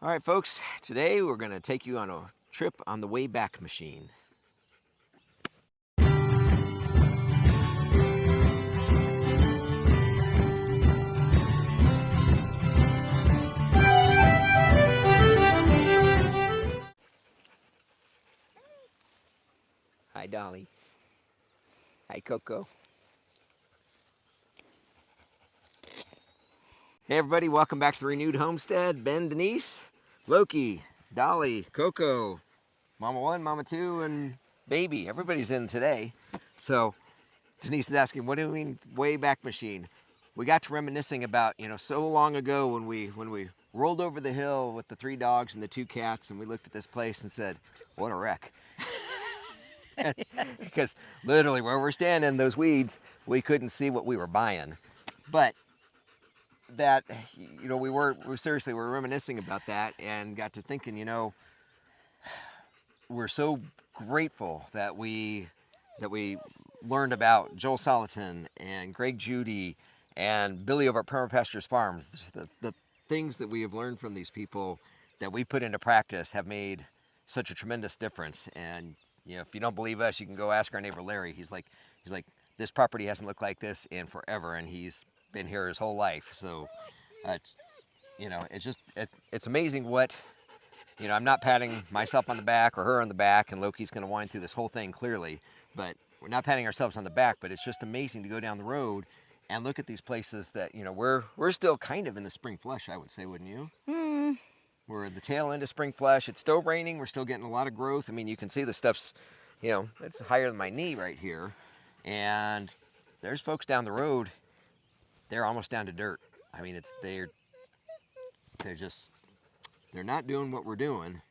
All right, folks, today we're going to take you on a trip on the Wayback Machine. Hi, Dolly. Hi, Coco. Hey, everybody, welcome back to the Renewed Homestead. Ben, Denise, Loki, Dolly, Coco, Mama 1, Mama 2, and Baby. Everybody's in today. So Denise is asking, what do we mean Wayback Machine? We got to reminiscing about, so long ago when we rolled over the hill with the 3 dogs and the 2 cats, and we looked at this place and said, what a wreck. Because literally where we're standing, those weeds, we couldn't see what we were buying. But that, we were reminiscing about that and got to thinking, we're so grateful that we learned about Joel Salatin and Greg Judy and Billy over at Permapastures Farms. The things that we have learned from these people that we put into practice have made such a tremendous difference. And if you don't believe us, you can go ask our neighbor Larry. He's like, this property hasn't looked like this in forever, and he's been here his whole life. So it's amazing what, I'm not patting myself on the back or her on the back, and Loki's going to wind through this whole thing clearly, but we're not patting ourselves on the back. But it's just amazing to go down the road and look at these places that, we're still kind of in the spring flush, I would say, wouldn't you? We're at the tail end of spring flush. It's still raining. We're still getting a lot of growth. I mean, you can see the stuff's, it's higher than my knee right here. And there's folks down the road, they're almost down to dirt. I mean, they're not doing what we're doing.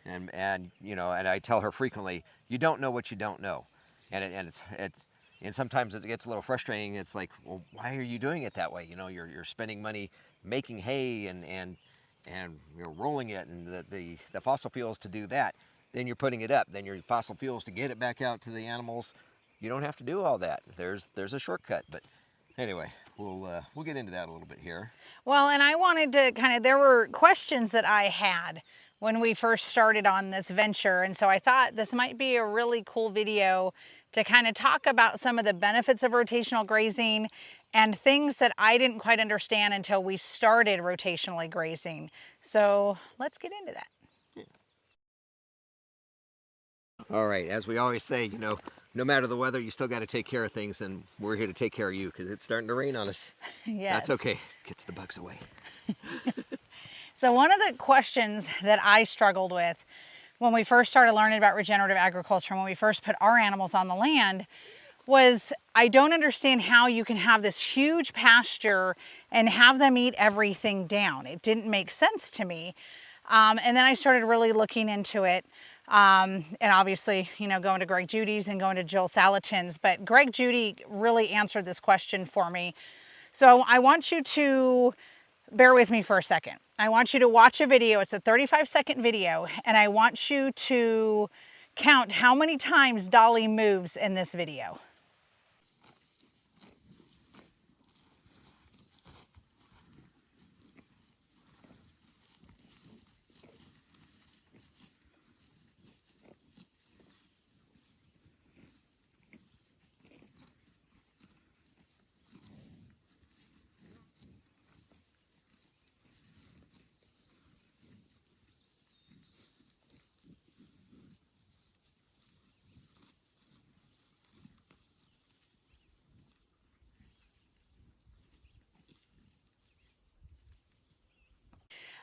And I tell her frequently, you don't know what you don't know. And sometimes it gets a little frustrating. It's like, well, why are you doing it that way? You're spending money making hay and rolling it, and the fossil fuels to do that. Then you're putting it up. Then your fossil fuels to get it back out to the animals. You don't have to do all that. There's a shortcut. But anyway, we'll get into that a little bit here. Well, and I wanted to there were questions that I had when we first started on this venture, and so I thought this might be a really cool video to kind of talk about some of the benefits of rotational grazing and things that I didn't quite understand until we started rotationally grazing. So let's get into that. Yeah. All right, as we always say, no matter the weather, you still got to take care of things, and we're here to take care of you because it's starting to rain on us. Yes. That's okay. Gets the bugs away. So one of the questions that I struggled with when we first started learning about regenerative agriculture, and when we first put our animals on the land, was I don't understand how you can have this huge pasture and have them eat everything down. It didn't make sense to me. And then I started really looking into it. And obviously, going to Greg Judy's and going to Joel Salatin's, but Greg Judy really answered this question for me. So I want you to bear with me for a second. I want you to watch a video. It's a 35-second video, and I want you to count how many times Dolly moves in this video.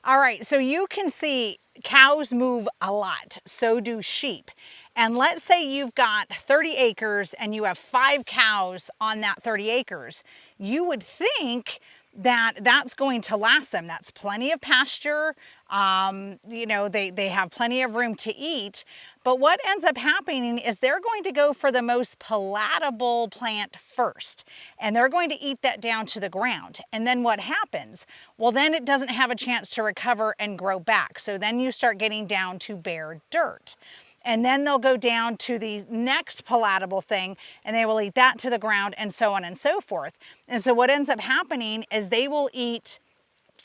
All right, so you can see cows move a lot, so do sheep. And let's say you've got 30 acres and you have 5 cows on that 30 acres. You would think that that's going to last them. That's plenty of pasture. They have plenty of room to eat. But what ends up happening is they're going to go for the most palatable plant first, and they're going to eat that down to the ground. And then what happens? Well, then it doesn't have a chance to recover and grow back. So then you start getting down to bare dirt. And then they'll go down to the next palatable thing, and they will eat that to the ground, and so on and so forth. And so what ends up happening is they will eat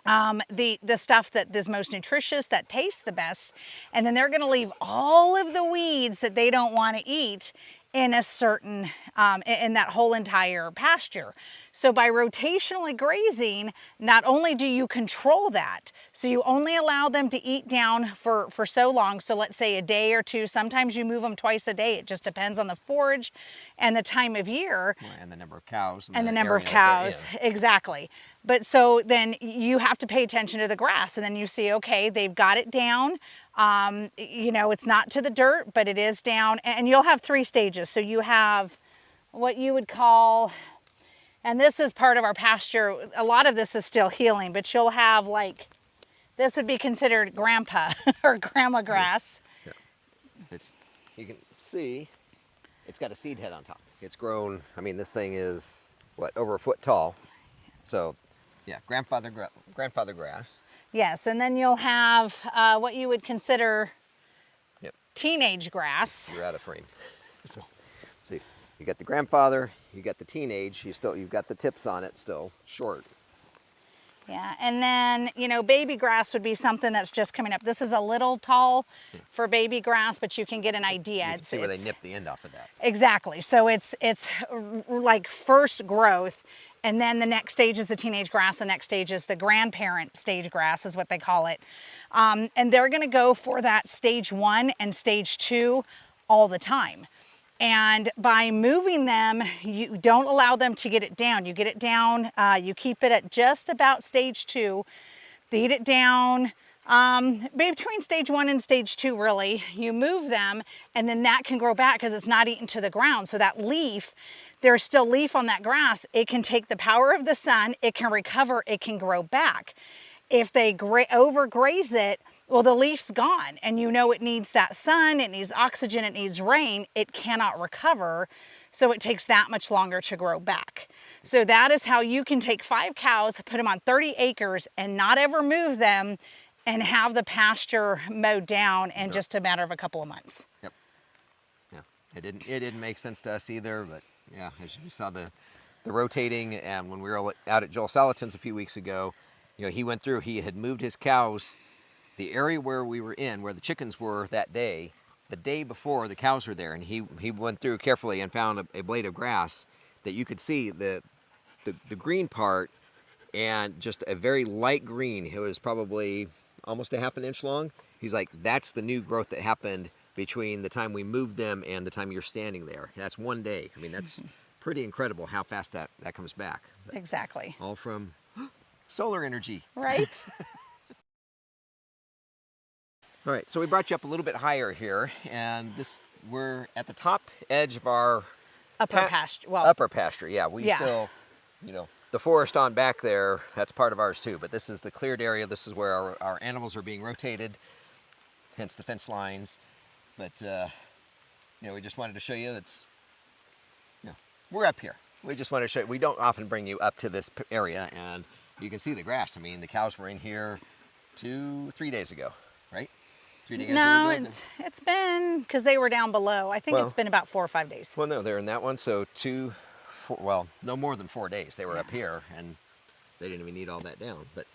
the stuff that is most nutritious, that tastes the best, and then they're going to leave all of the weeds that they don't want to eat in a certain in that whole entire pasture. So by rotationally grazing, not only do you control that, so you only allow them to eat down for so long, so let's say a day or two, sometimes you move them twice a day, it just depends on the forage and the time of year. Well, and the number of cows. And the number of area that they're cows, in. exactly. But so then you have to pay attention to the grass, and then you see, okay, they've got it down. You know, it's not to the dirt, but it is down. And you'll have 3 stages. So you have what you would call, and this is part of our pasture, a lot of this is still healing, but you'll have like, this would be considered grandpa or grandma grass. Yeah. It's, you can see, it's got a seed head on top. It's grown, I mean, this thing is, what, over a foot tall. So, yeah, grandfather grass. Yes, and then you'll have what you would consider Yep. teenage grass. You're out of frame. So you got the grandfather, you got the teenage, you've got the tips on it still short. Yeah, and then, you know, baby grass would be something that's just coming up. This is a little tall for baby grass, but you can get an idea. You can see where they nip the end off of that. Exactly. So it's like first growth, and then the next stage is the teenage grass. The next stage is the grandparent stage grass, is what they call it. And they're going to go for that stage 1 and stage 2 all the time. And by moving them, you don't allow them to get it down. You get it down, you keep it at just about stage 2, feed it down, between stage 1 and stage 2 really. You move them, and then that can grow back because it's not eaten to the ground. So that leaf, there's still leaf on that grass. It can take the power of the sun, it can recover, it can grow back. If they overgraze it, well, the leaf's gone, and you know it needs that sun, it needs oxygen, it needs rain, it cannot recover, so it takes that much longer to grow back. So that is how you can take 5 cows, put them on 30 acres, and not ever move them, and have the pasture mowed down in just a matter of a couple of months. Yep. Yeah. It didn't make sense to us either, but yeah, as you saw the rotating, and when we were out at Joel Salatin's a few weeks ago, you know, he went through, he had moved his cows. The area where we were in, where the chickens were that day, the day before the cows were there, and he went through carefully and found a blade of grass that you could see the green part, and just a very light green. It was probably almost a half an inch long. He's like, that's the new growth that happened between the time we moved them and the time you're standing there. That's one day. I mean, that's pretty incredible how fast that comes back. But exactly. all from solar energy. Right? All right, so we brought you up a little bit higher here, and we're at the top edge of our Upper pasture. Well, upper pasture. Yeah, we still, you know, the forest on back there, that's part of ours too, but this is the cleared area. This is where our animals are being rotated, hence the fence lines. But, you know, we just wanted to show you we're up here. We just want to show you, we don't often bring you up to this area, and you can see the grass. I mean, the cows were in here 2-3 days ago, right? 3 days no, ago? it's been, because they were down below. I think it's been about 4 or 5 days. Well, no, they're in that one, so no more than 4 days. They were up here, and they didn't even need all that down. But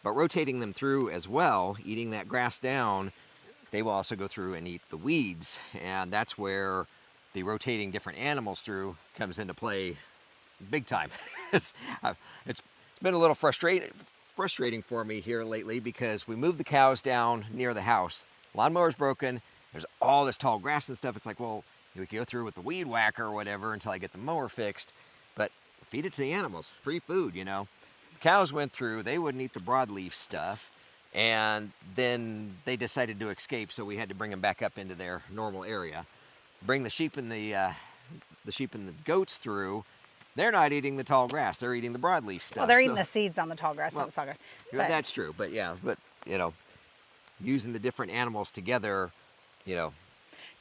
rotating them through as well, eating that grass down, they will also go through and eat the weeds, and that's where the rotating different animals through comes into play big time. It's been a little frustrating for me here lately, because we moved the cows down near the house. Lawnmower's broken. There's all this tall grass and stuff. It's like, well, we can go through with the weed whacker or whatever until I get the mower fixed, but feed it to the animals. Free food, you know. The cows went through. They wouldn't eat the broadleaf stuff, and then they decided to escape, so we had to bring them back up into their normal area. Bring the sheep and the goats through. They're not eating the tall grass. They're eating the broadleaf stuff. Well, they're eating the seeds on the tall grass, not the tall grass. Yeah, that's true. But yeah, you know, using the different animals together, you know.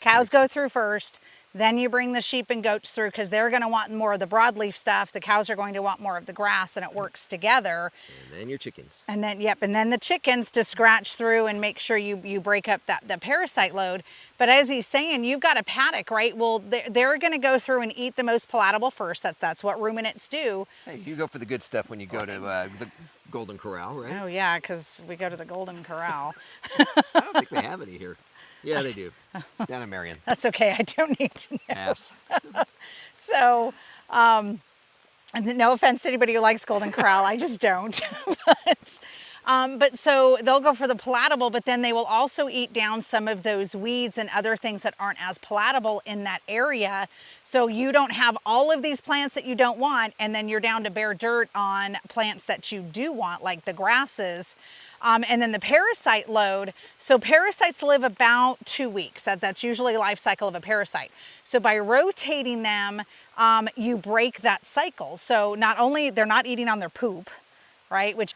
Cows go through first, then you bring the sheep and goats through, because they're going to want more of the broadleaf stuff. The cows are going to want more of the grass, and it works together. And then your chickens. And then, and then the chickens to scratch through and make sure you break up the parasite load. But as he's saying, you've got a paddock, right? Well, they're going to go through and eat the most palatable first. That's what ruminants do. Hey, you go for the good stuff when you go to Golden Corral, right? Oh yeah, because we go to the Golden Corral. I don't think they have any here. Yeah, they do. Down in Marion. That's okay. I don't need to know. Pass. So, and no offense to anybody who likes Golden Corral, I just don't. But so they'll go for the palatable, but then they will also eat down some of those weeds and other things that aren't as palatable in that area. So you don't have all of these plants that you don't want, and then you're down to bare dirt on plants that you do want, like the grasses. And then the parasite load. So parasites live about 2 weeks. That's usually the life cycle of a parasite. So by rotating them, you break that cycle. So not only they're not eating on their poop, right? Which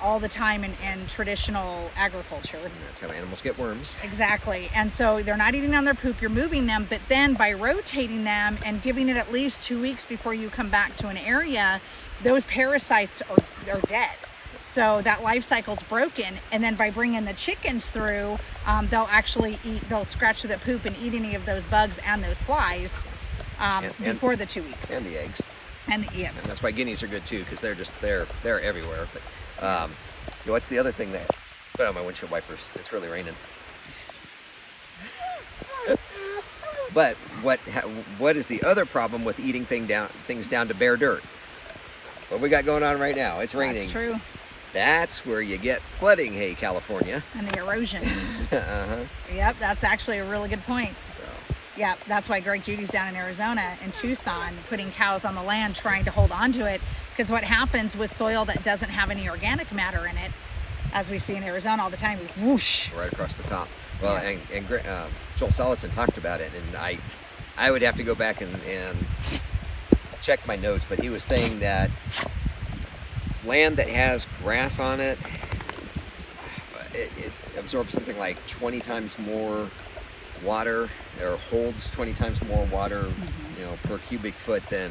all the time in traditional agriculture. That's how animals get worms. Exactly. And so they're not eating on their poop, you're moving them, but then by rotating them and giving it at least 2 weeks before you come back to an area, those parasites are dead. So that life cycle's broken, and then by bringing the chickens through, they'll actually they'll scratch the poop and eat any of those bugs and those flies before the 2 weeks. And the eggs. And yeah. And that's why guineas are good too, because they're everywhere. But Yes. what's the other thing that? Oh, my windshield wipers. It's really raining. But what is the other problem with eating things down to bare dirt? What we got going on right now? It's raining. That's true. That's where you get flooding, hey, California. And the erosion. Uh-huh. Yep, that's actually a really good point. So, Yeah, that's why Greg Judy's down in Arizona, in Tucson, putting cows on the land, trying to hold on to it. Because what happens with soil that doesn't have any organic matter in it, as we see in Arizona all the time, whoosh. right across the top. Well, Yeah. and Joel Salatin talked about it, and I would have to go back and check my notes, but he was saying that land that has grass on it, it absorbs something like 20 times more water, or holds 20 times more water, per cubic foot than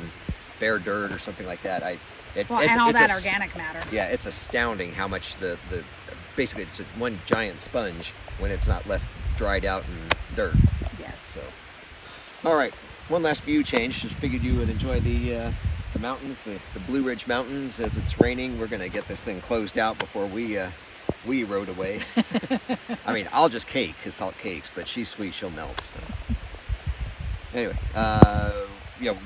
bare dirt or something like that. And all that organic matter. Yeah, it's astounding how much the basically it's one giant sponge when it's not left dried out in dirt. Yes. So, all right, one last view change. Just figured you would enjoy the mountains, the Blue Ridge Mountains. As it's raining, we're gonna get this thing closed out before we rode away. I mean, I'll just cake, because salt cakes, but she's sweet, she'll melt. So. Anyway,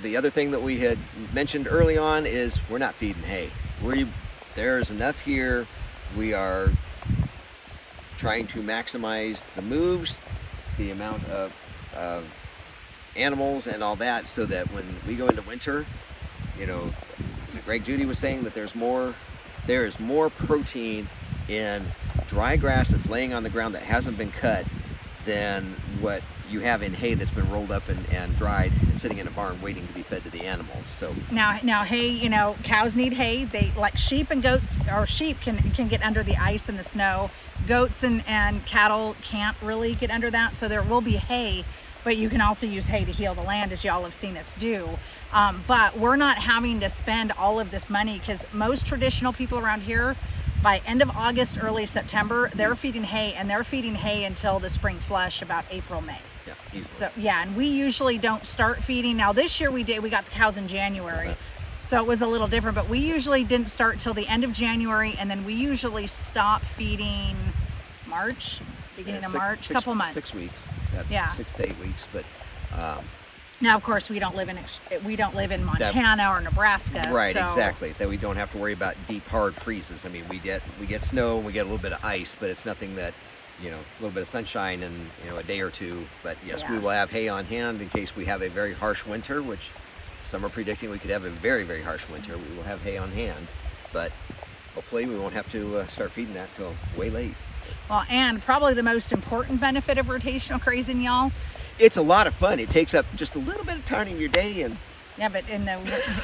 the other thing that we had mentioned early on is we're not feeding hay. There's enough here. We are trying to maximize the moves, the amount of animals and all that, so that when we go into winter, Greg Judy was saying that there is more protein in dry grass that's laying on the ground that hasn't been cut than what you have in hay that's been rolled up and dried and sitting in a barn waiting to be fed to the animals. So now hay, cows need hay. They, like sheep and goats, or sheep can get under the ice and the snow. Goats and cattle can't really get under that, so there will be hay, but you can also use hay to heal the land, as y'all have seen us do. But we're not having to spend all of this money, because most traditional people around here, by end of August, early September, they're feeding hay, and they're feeding hay until the spring flush, about April, May. yeah, easily. So yeah, and we usually don't start feeding. Now this year we got the cows in January, so it was a little different, but we usually didn't start till the end of January, and then we usually stop feeding March, beginning of March, couple months. 6 weeks. Yeah. 6 to 8 weeks, but now of course we don't live in Montana or Nebraska. right, so. exactly. That we don't have to worry about deep hard freezes. I mean, we get snow and we get a little bit of ice, but it's nothing that, a little bit of sunshine in a day or two. But yes, Yeah. we will have hay on hand in case we have a very harsh winter, which some are predicting we could have a very, very harsh winter. We will have hay on hand, but hopefully we won't have to start feeding that till way late. Well, and probably the most important benefit of rotational grazing, y'all. It's a lot of fun. It takes up just a little bit of time in your day, and Yeah, but it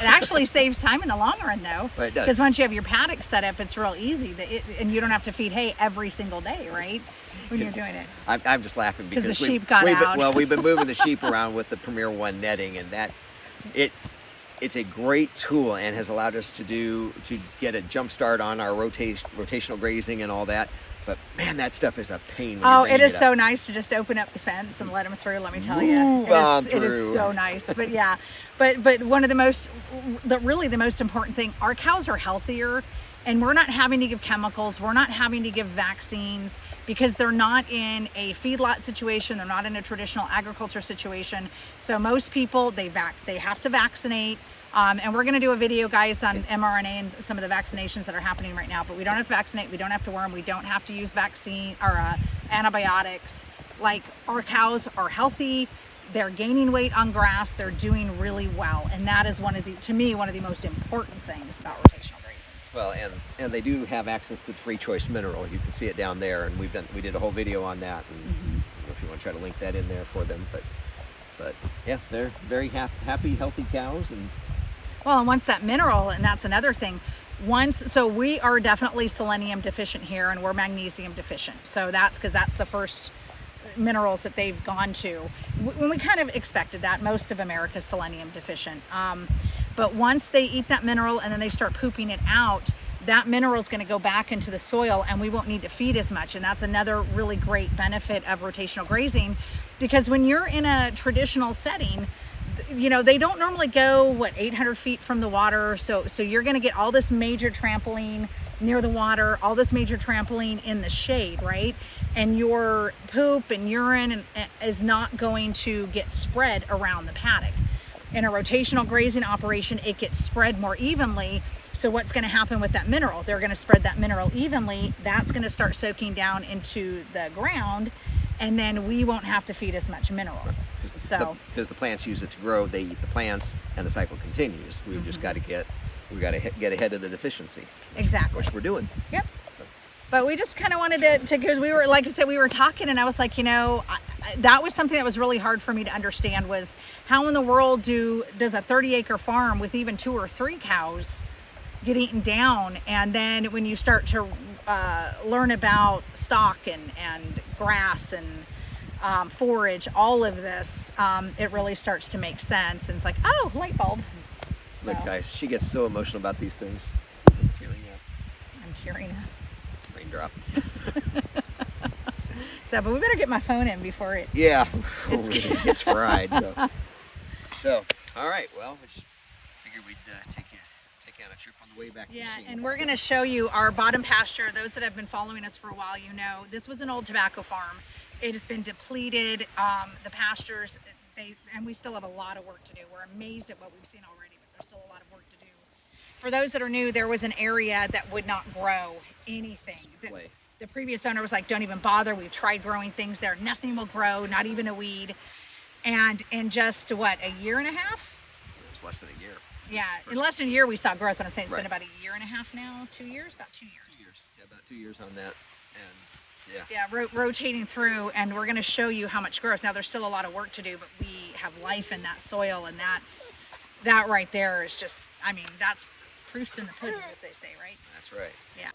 actually saves time in the long run, though. Well, it does. Because once you have your paddock set up, it's real easy, and you don't have to feed hay every single day, right? When you're doing it. I'm just laughing because the sheep got out. We've been moving the sheep around with the Premier One netting, and it's a great tool and has allowed us to get a jump start on our rotational grazing and all that. But man, that stuff is a pain. When It is so nice to just open up the fence and let them through. Let me tell you, it is so nice. But yeah, but one of the most important thing, our cows are healthier, And we're not having to give chemicals, we're not having to give vaccines, because they're not in a feedlot situation, they're not in a traditional agriculture situation. So most people, they have to vaccinate. And we're going to do a video, guys, on mRNA and some of the vaccinations that are happening right now. But we don't have to vaccinate, we don't have to worm, we don't have to use vaccine or antibiotics. Like, our cows are healthy, they're gaining weight on grass, they're doing really well. And that is to me, one of the most important things about rotational grazing. Well, and they do have access to the free choice mineral. You can see it down there, and we did a whole video on that. And I don't know if you want to try to link that in there for them, but yeah, they're very happy, healthy cows. And well, and once that mineral, and that's another thing, so we are definitely selenium deficient here, and we're magnesium deficient. So that's because that's the first minerals that they've gone to. When we kind of expected that, most of America's selenium deficient. But once they eat that mineral and then they start pooping it out, that mineral is going to go back into the soil, and we won't need to feed as much. And that's another really great benefit of rotational grazing, because when you're in a traditional setting, you know, they don't normally go 800 feet from the water, so you're going to get all this major trampling near the water, all this major trampling in the shade, right? And your poop and urine is not going to get spread around the paddock. In a rotational grazing operation, it gets spread more evenly. So what's going to happen with that mineral? They're going to spread that mineral evenly. That's going to start soaking down into the ground, and then we won't have to feed as much mineral. Because the plants use it to grow, they eat the plants, and the cycle continues. We've just got to get ahead of the deficiency. Exactly. Which we're doing. Yep. But we just kind of wanted to, because we were, like I said, we were talking, and I was like, you know, that was something that was really hard for me to understand, was how in the world does a 30-acre farm with even 2 or 3 cows get eaten down? And then when you start to learn about stock and grass and forage, all of this, it really starts to make sense. And it's like, oh, light bulb. Look, guys, she gets so emotional about these things. I'm tearing up. I'm tearing up. Raindrop. So, but we better get my phone in before it. Yeah, it gets fried. So, all right. Well, we just figured we'd take you on a trip on the way back. Yeah, and we're going to show you our bottom pasture. Those that have been following us for a while, you know, this was an old tobacco farm. It has been depleted. The pastures, and we still have a lot of work to do. We're amazed at what we've seen already, but there's still a lot of work to do. For those that are new, there was an area that would not grow anything. The previous owner was like, don't even bother. We've tried growing things there. Nothing will grow, not even a weed. And in just, a year and a half? It was less than a year. Yeah, in less than a year we saw growth, but I'm saying it's been about a year and a half now, 2 years? About 2 years. 2 years. Yeah, about 2 years on that. And yeah, rotating through, and we're going to show you how much growth. Now, there's still a lot of work to do, but we have life in that soil, and that right there is just, I mean, that's proofs in the pudding, as they say, right? That's right. Yeah.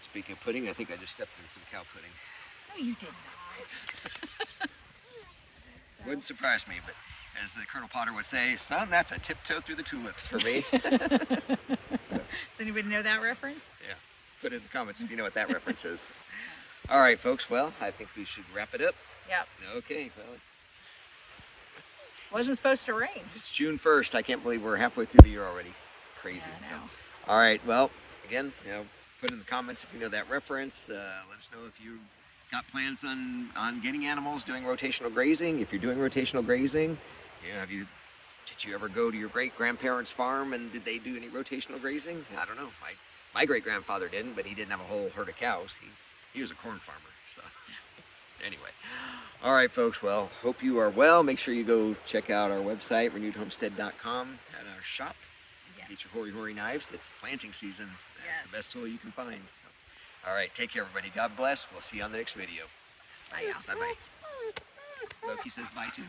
Speaking of pudding, I think I just stepped in some cow pudding. No, you did not. Wouldn't surprise me, but as Colonel Potter would say, son, that's a tiptoe through the tulips for me. Does anybody know that reference? Yeah. Put it in the comments if you know what that reference is. All right, folks. Well, I think we should wrap it up. Yep. Okay. Well, Wasn't supposed to rain. It's June 1st. I can't believe we're halfway through the year already. Crazy. Yeah, I know. So, all right. Well, again, you know, put in the comments if you know that reference. Let us know if you got plans on getting animals, doing rotational grazing. If you're doing rotational grazing, did you ever go to your great-grandparents' farm and did they do any rotational grazing? I don't know. My great-grandfather didn't, but he didn't have a whole herd of cows. He was a corn farmer. So anyway, all right, folks. Well, hope you are well. Make sure you go check out our website, renewedhomestead.com, at our shop. Get your hoary knives. It's planting season. That's the best tool you can find. All right, take care, everybody. God bless. We'll see you on the next video. Bye. Bye-bye. Loki says bye, too.